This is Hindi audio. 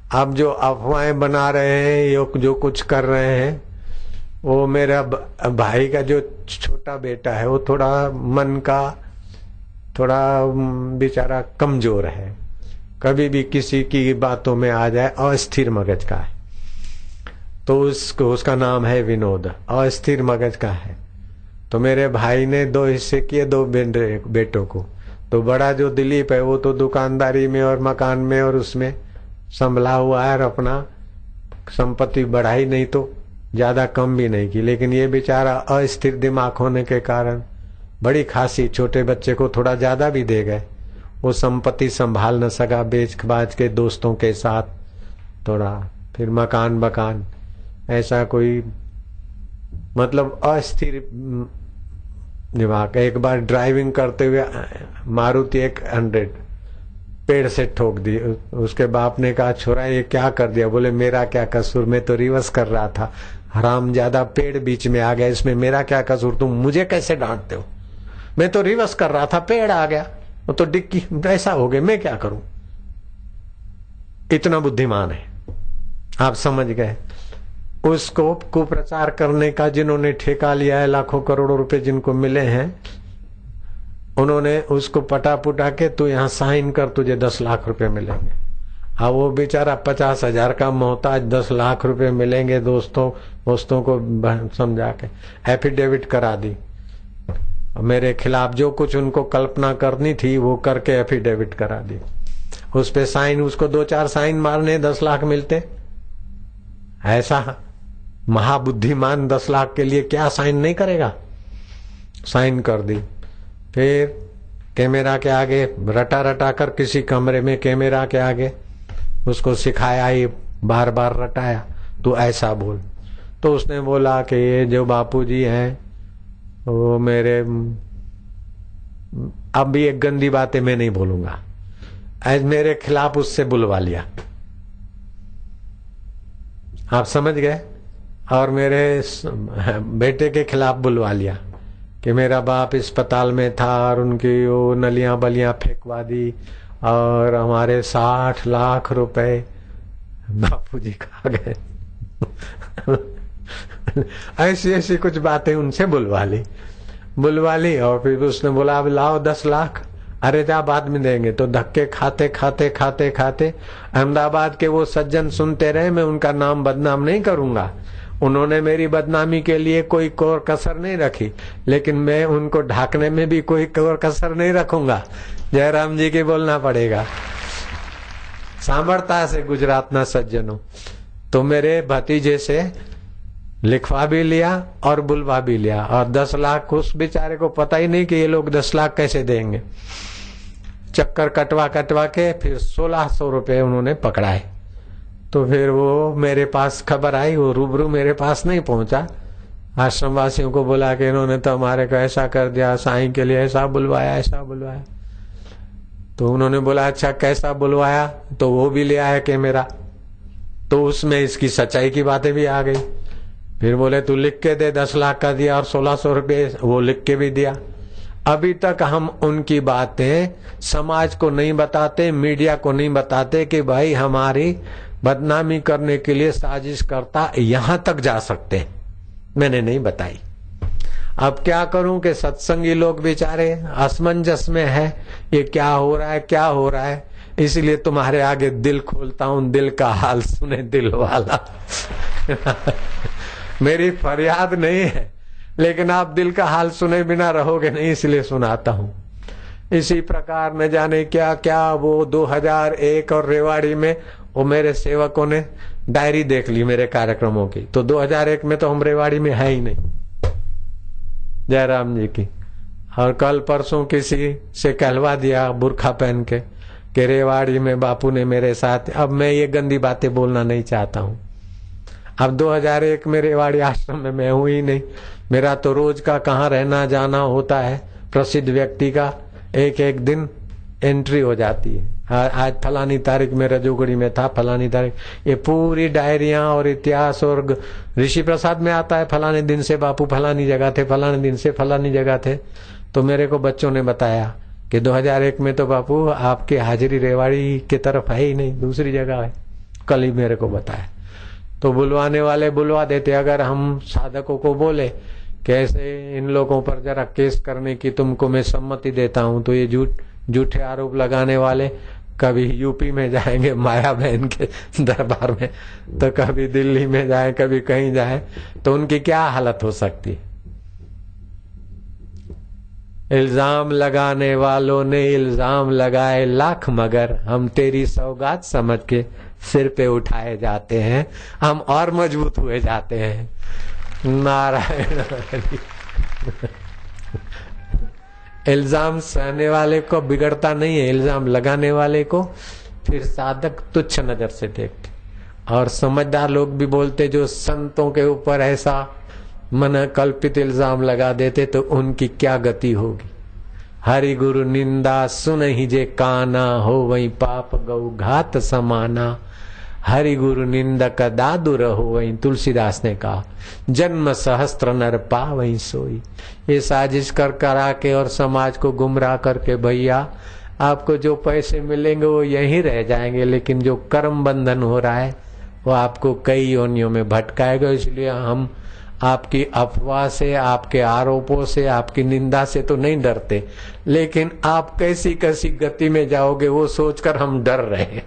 आप जो अफवाहें बना रहे हैं, जो कुछ कर रहे हैं, वो मेरा भाई का जो छोटा बेटा है वो थोड़ा मन का थोड़ा बेचारा कमजोर है, कभी भी किसी की बातों में आ जाए, अस्थिर मगज का है। तो उसका नाम है विनोद, अस्थिर मगज का है। तो मेरे भाई ने 2 हिस्से किए, 2 बेटों को। तो बड़ा जो दिलीप है वो तो दुकानदारी में और मकान में और उसमें संभला हुआ है और अपना संपत्ति बढ़ाई, नहीं तो ज्यादा कम भी नहीं की। लेकिन ये बेचारा अस्थिर दिमाग होने के कारण बड़ी खासी छोटे बच्चे को थोड़ा ज्यादा भी दे गए, वो संपत्ति संभाल न सका, बेच बाज के दोस्तों के साथ थोड़ा, फिर मकान बकान, ऐसा कोई मतलब अस्थिर दिमाग। एक बार ड्राइविंग करते हुए मारुति 100 पेड़ से ठोक दी। उसके बाप ने कहा छोरा ये क्या कर दिया? बोले मेरा क्या कसूर, मैं तो रिवर्स कर रहा था, हराम ज्यादा पेड़ बीच में आ गया, इसमें मेरा क्या कसूर, तुम मुझे कैसे डांटते हो? मैं तो रिवर्स कर रहा था, पेड़ आ गया, वो तो डिक्की ऐसा हो गया, मैं क्या करूं? इतना बुद्धिमान है, आप समझ गए। उसको कुप्रचार करने का जिन्होंने ठेका लिया है, लाखों करोड़ों रुपए जिनको मिले हैं, उन्होंने उसको पटा पुटा के तू यहां साइन कर, तुझे 10 लाख रुपए मिलेंगे। अब वो बेचारा 50,000 का मोहताज, 10 लाख रुपए मिलेंगे, दोस्तों को समझा के एफिडेविट करा दी मेरे खिलाफ। जो कुछ उनको कल्पना करनी थी वो करके एफिडेविट करा दी। उस पे साइन, उसको 2-4 साइन मारने 10 लाख मिलते। ऐसा महाबुद्धिमान 10 लाख के लिए क्या साइन नहीं करेगा? साइन कर दी। फिर कैमरा के आगे रटा रटा कर, किसी कमरे में कैमरा के आगे उसको सिखाया, ही बार बार रटाया, तू ऐसा बोल। तो उसने बोला कि ये जो बापूजी हैं वो मेरे, अब भी एक गंदी बातें मैं नहीं बोलूंगा, आज मेरे खिलाफ उससे बुलवा लिया, आप समझ गए। और मेरे बेटे के खिलाफ बुलवा लिया कि मेरा बाप अस्पताल में था और उनकी वो नलियां बलियां फेंकवा दी और हमारे 60 लाख रुपए बापूजी खा गए। ऐसी ऐसी कुछ बातें उनसे बुलवा ली। और फिर उसने बोला अब लाओ 10 लाख, अरे जा बाद में देंगे। तो धक्के खाते खाते खाते खाते अहमदाबाद के वो सज्जन सुनते रहे, मैं उनका नाम बदनाम नहीं करूंगा, उन्होंने मेरी बदनामी के लिए कोई कोर कसर नहीं रखी, लेकिन मैं उनको ढाकने में भी कोई कोर कसर नहीं रखूंगा। जयराम जी की बोलना पड़ेगा, सांभरता से गुजरात ना सज्जनों। तो मेरे भतीजे से लिखवा भी लिया और बुलवा भी लिया, और 10 लाख उस बेचारे को पता ही नहीं कि ये लोग 10 लाख कैसे देंगे। चक्कर कटवा के फिर 1600 रुपए उन्होंने पकड़ाए। तो फिर वो मेरे पास खबर आई, वो रूबरू मेरे पास नहीं पहुंचा, आश्रम वासियों को बोला कि इन्होंने तो हमारे को ऐसा कर दिया, साईं के लिए ऐसा बुलवाया। तो उन्होंने बोला अच्छा कैसा बुलवाया? तो वो भी ले आया कैमरा, तो उसमें इसकी सच्चाई की बातें भी आ गई। फिर बोले तू लिख के दे, 10 लाख का दिया और 1600 रुपये वो लिख के भी दिया। अभी तक हम उनकी बातें समाज को नहीं बताते, मीडिया को नहीं बताते कि भाई हमारी बदनामी करने के लिए साजिश करता यहां तक जा सकते, मैंने नहीं बताई। अब क्या करूं कि सत्संगी लोग बेचारे असमंजस में है, ये क्या हो रहा है, इसलिए तुम्हारे आगे दिल खोलता हूं, दिल का हाल सुने दिल वाला। मेरी फरियाद नहीं है, लेकिन आप दिल का हाल सुने बिना रहोगे नहीं, इसलिए सुनाता हूं। इसी प्रकार न जाने क्या क्या वो 2001 और रेवाड़ी में वो मेरे सेवकों ने डायरी देख ली मेरे कार्यक्रमों की। तो 2001 में तो हम रेवाड़ी में है ही नहीं, जयराम जी की। और कल परसों किसी से कहलवा दिया बुरखा पहन के कि रेवाड़ी में बापू ने मेरे साथ। अब मैं ये गंदी बातें बोलना नहीं चाहता हूं। अब 2001 में रेवाड़ी आश्रम में मैं हूं ही नहीं, मेरा तो रोज का कहाँ रहना जाना होता है। प्रसिद्ध व्यक्ति का एक दिन एंट्री हो जाती है, आज फलानी तारीख में रजोगढ़ी में था, फलानी तारीख, ये पूरी डायरियां और इतिहास। और ऋषि प्रसाद में आता है फलाने दिन से बापू फलानी जगह थे, फलाने दिन से फलानी जगह थे। तो मेरे को बच्चों ने बताया कि 2001 में तो बापू आपकी हाजिरी रेवाड़ी की तरफ है ही नहीं, दूसरी जगह है। कल ही मेरे को बताया। तो बुलवाने वाले बुलवा देते। अगर हम साधकों को बोले कैसे इन लोगों पर जरा केस करने की तुमको मैं सम्मति देता हूं, तो ये झूठे आरोप लगाने वाले कभी यूपी में जाएंगे माया बहन के दरबार में, तो कभी दिल्ली में जाए, कभी कहीं जाए, तो उनकी क्या हालत हो सकती है। इल्जाम लगाने वालों ने इल्जाम लगाए लाख, मगर हम तेरी सौगात समझ के सिर पे उठाए जाते हैं, हम और मजबूत हुए जाते हैं। नारायण हरि। इल्जाम सहने वाले को बिगड़ता नहीं है, इल्जाम लगाने वाले को फिर साधक तुच्छ नजर से देखते। और समझदार लोग भी बोलते, जो संतों के ऊपर ऐसा मन कल्पित इल्जाम लगा देते तो उनकी क्या गति होगी। हरि गुरु निंदा सुन ही जे काना, हो वही पाप गौ घात समाना। हरि गुरु निंदक दादु रहो, वही तुलसीदास ने कहा, जन्म सहस्त्र नर पा वही सोई। ये साजिश कर करा के और समाज को गुमराह करके भैया आपको जो पैसे मिलेंगे वो यहीं रह जाएंगे, लेकिन जो कर्म बंधन हो रहा है वो आपको कई योनियों में भटकाएगा। इसलिए हम आपकी अफवाह से, आपके आरोपों से, आपकी निंदा से तो नहीं डरते, लेकिन आप कैसी कैसी गति में जाओगे वो सोचकर हम डर रहे हैं।